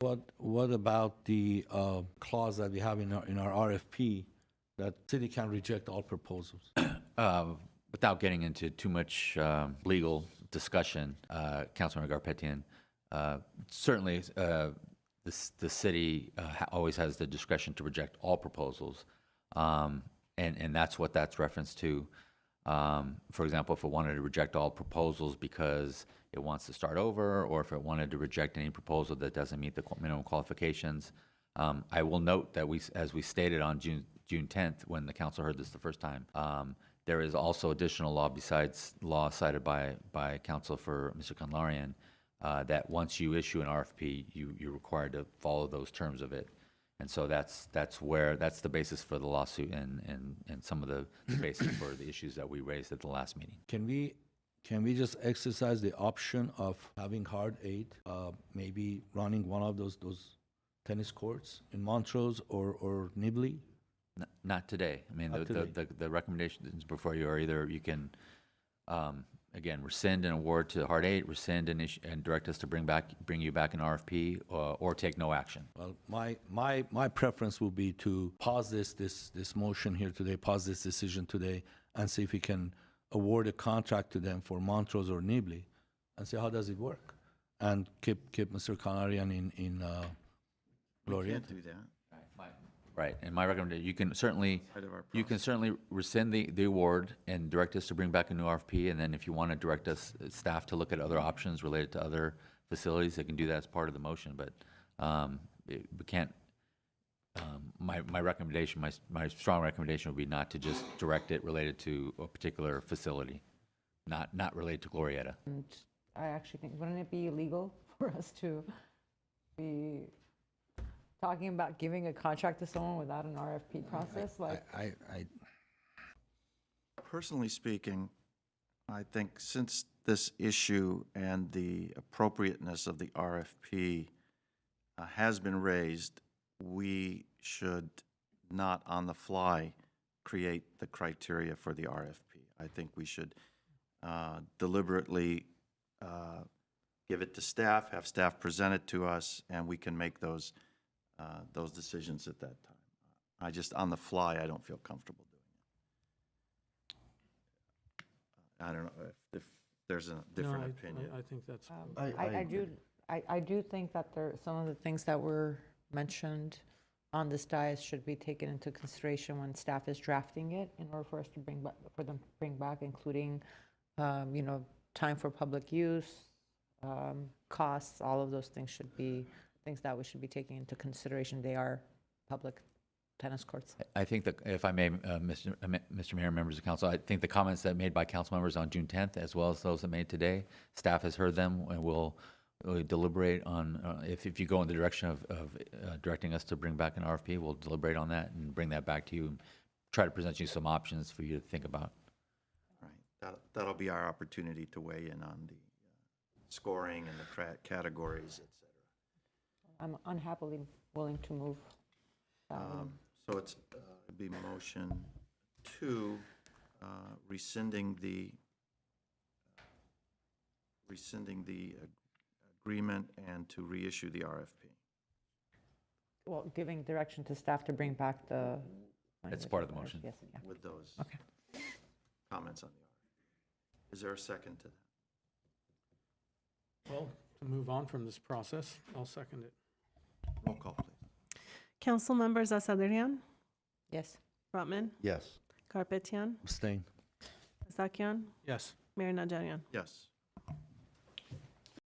What about the clause that we have in our RFP that city can reject all proposals? Without getting into too much legal discussion, Councilmember Garpetian, certainly the city always has the discretion to reject all proposals, and that's what that's referenced to. For example, if it wanted to reject all proposals because it wants to start over, or if it wanted to reject any proposal that doesn't meet the minimum qualifications. I will note that as we stated on June 10th, when the council heard this the first time, there is also additional law besides law cited by counsel for Mr. Kanlarian, that once you issue an RFP, you're required to follow those terms of it. And so that's the basis for the lawsuit and some of the basis for the issues that we raised at the last meeting. Can we just exercise the option of having hard 8, maybe running one of those tennis courts in Montrose or Nibley? Not today. I mean, the recommendations before you are either you can, again, rescind an award to Hard 8, rescind and direct us to bring you back an RFP, or take no action. Well, my preference will be to pause this motion here today, pause this decision today, and see if we can award a contract to them for Montrose or Nibley, and see how does it work, and keep Mr. Kanlarian in Glorietta. Can't do that. Right, and my recommendation, you can certainly rescind the award and direct us to bring back a new RFP, and then if you want to direct us, staff, to look at other options related to other facilities, they can do that as part of the motion, but we can't, my recommendation, my strong recommendation would be not to just direct it related to a particular facility, not related to Glorietta. And I actually think, wouldn't it be illegal for us to be talking about giving a contract to someone without an RFP process? Personally speaking, I think since this issue and the appropriateness of the RFP has been raised, we should not on the fly create the criteria for the RFP. I think we should deliberately give it to staff, have staff present it to us, and we can make those decisions at that time. I just, on the fly, I don't feel comfortable doing it. I don't know if there's a different opinion. I think that's. I do think that some of the things that were mentioned on this dais should be taken into consideration when staff is drafting it, in order for us to bring back, including, time for public use, costs. All of those things should be things that we should be taking into consideration. They are public tennis courts. I think that, if I may, Mr. Mayor, members of council, I think the comments that made by council members on June 10th, as well as those that made today, staff has heard them, and will deliberate on, if you go in the direction of directing us to bring back an RFP, we'll deliberate on that and bring that back to you, and try to present you some options for you to think about. Right. That'll be our opportunity to weigh in on the scoring and the categories, et cetera. I'm unhappily willing to move. So it's be motion 2, rescinding the agreement and to reissue the RFP. Well, giving direction to staff to bring back the. That's part of the motion. Yes, yeah. With those Okay. comments on the RFP. Is there a second to that? Well, to move on from this process, I'll second it. Roll call, please. Council members Asadrian, Yes. Brotman, Yes. Karpetian, Abstain. Sakian, Yes. Mayor Najarian. Yes.